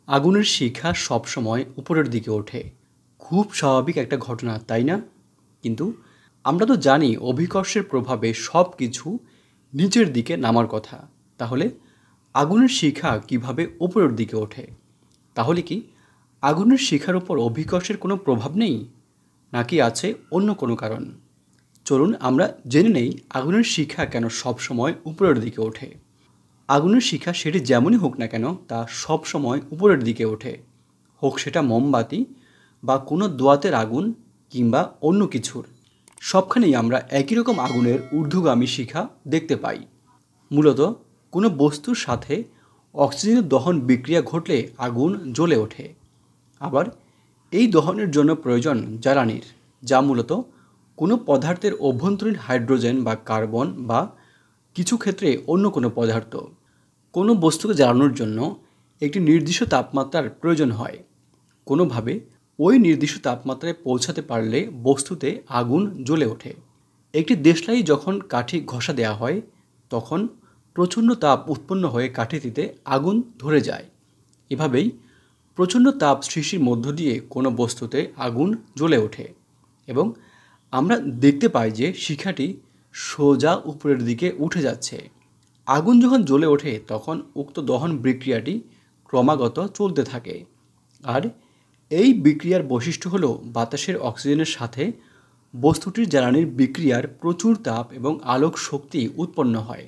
আগুনের শিখা সবসময় উপরের দিকে ওঠে। খুব স্বাভাবিক একটা ঘটনা, তাই না? কিন্তু আমরা তো জানি অভিকর্ষের প্রভাবে সব কিছু নিচের দিকে নামার কথা। তাহলে আগুনের শিখা কিভাবে উপরের দিকে ওঠে? তাহলে কি আগুনের শিখার উপর অভিকর্ষের কোনো প্রভাব নেই, নাকি আছে অন্য কোনো কারণ? চলুন আমরা জেনে নেই আগুনের শিখা কেন সবসময় উপরের দিকে ওঠে। আগুনের শিখা সেটি যেমনই হোক না কেন তা সবসময় উপরের দিকে ওঠে, হোক সেটা মোমবাতি বা কোনো দোয়াতের আগুন কিংবা অন্য কিছুর। সবখানেই আমরা একই রকম আগুনের ঊর্ধ্বগামী শিখা দেখতে পাই। মূলত কোনো বস্তুর সাথে অক্সিজেনের দহন বিক্রিয়া ঘটলে আগুন জ্বলে ওঠে। আবার এই দহনের জন্য প্রয়োজন জ্বালানির, যা মূলত কোনো পদার্থের অভ্যন্তরীণ হাইড্রোজেন বা কার্বন বা কিছু ক্ষেত্রে অন্য কোনো পদার্থ। কোনো বস্তুকে জ্বালানোর জন্য একটি নির্দিষ্ট তাপমাত্রার প্রয়োজন হয়। কোনোভাবে ওই নির্দিষ্ট তাপমাত্রায় পৌঁছাতে পারলে বস্তুতে আগুন জ্বলে ওঠে। একটি দেশলাই যখন কাঠি ঘষা দেওয়া হয় তখন প্রচণ্ড তাপ উৎপন্ন হয়ে কাঠিটিতে আগুন ধরে যায়। এভাবেই প্রচণ্ড তাপ সৃষ্টির মধ্য দিয়ে কোনো বস্তুতে আগুন জ্বলে ওঠে এবং আমরা দেখতে পাই যে শিখাটি সোজা উপরের দিকে উঠে যাচ্ছে। আগুন যখন জ্বলে ওঠে তখন উক্ত দহন বিক্রিয়াটি ক্রমাগত চলতে থাকে। আর এই বিক্রিয়ার বৈশিষ্ট্য হলো বাতাসের অক্সিজেনের সাথে বস্তুটির জ্বালানির বিক্রিয়ার প্রচুর তাপ এবং আলোক শক্তি উৎপন্ন হয়।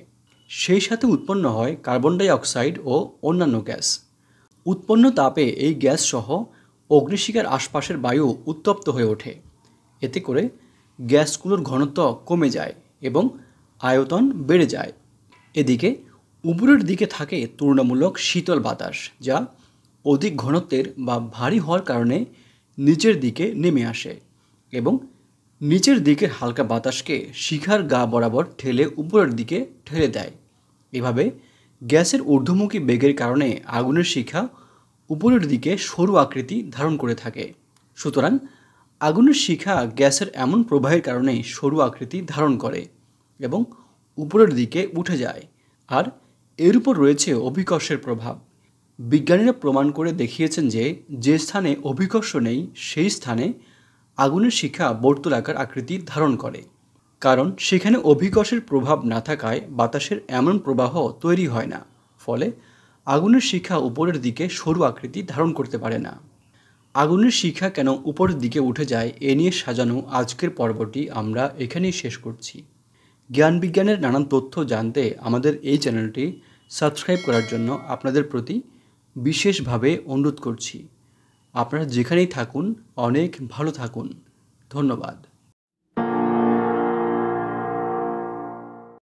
সেই সাথে উৎপন্ন হয় কার্বন ডাই অক্সাইড ও অন্যান্য গ্যাস। উৎপন্ন তাপে এই গ্যাস সহ অগ্নিশিখার আশপাশের বায়ু উত্তপ্ত হয়ে ওঠে। এতে করে গ্যাসগুলোর ঘনত্ব কমে যায় এবং আয়তন বেড়ে যায়। এদিকে উপরের দিকে থাকে তুলনামূলক শীতল বাতাস, যা অধিক ঘনত্বের বা ভারী হওয়ার কারণে নিচের দিকে নেমে আসে এবং নিচের দিকের হালকা বাতাসকে শিখার গা বরাবর ঠেলে উপরের দিকে ঠেলে দেয়। এভাবে গ্যাসের ঊর্ধ্বমুখী বেগের কারণে আগুনের শিখা উপরের দিকে সরু আকৃতি ধারণ করে থাকে। সুতরাং আগুনের শিখা গ্যাসের এমন প্রবাহের কারণে সরু আকৃতি ধারণ করে এবং উপরের দিকে উঠে যায়। আর এর উপর রয়েছে অভিকর্ষের প্রভাব। বিজ্ঞানীরা প্রমাণ করে দেখিয়েছেন যে যে স্থানে অভিকর্ষ নেই সেই স্থানে আগুনের শিখা বর্তুলাকার আকৃতি ধারণ করে, কারণ সেখানে অভিকর্ষের প্রভাব না থাকায় বাতাসের এমন প্রবাহ তৈরি হয় না। ফলে আগুনের শিখা উপরের দিকে সরু আকৃতি ধারণ করতে পারে না। আগুনের শিখা কেন উপরের দিকে উঠে যায় এ নিয়ে সাজানো আজকের পর্বটি আমরা এখানেই শেষ করছি। জ্ঞান বিজ্ঞানের নানান তথ্য জানতে আমাদের এই চ্যানেলটি সাবস্ক্রাইব করার জন্য আপনাদের প্রতি বিশেষভাবে অনুরোধ করছি। আপনারা যেখানেই থাকুন অনেক ভালো থাকুন। ধন্যবাদ।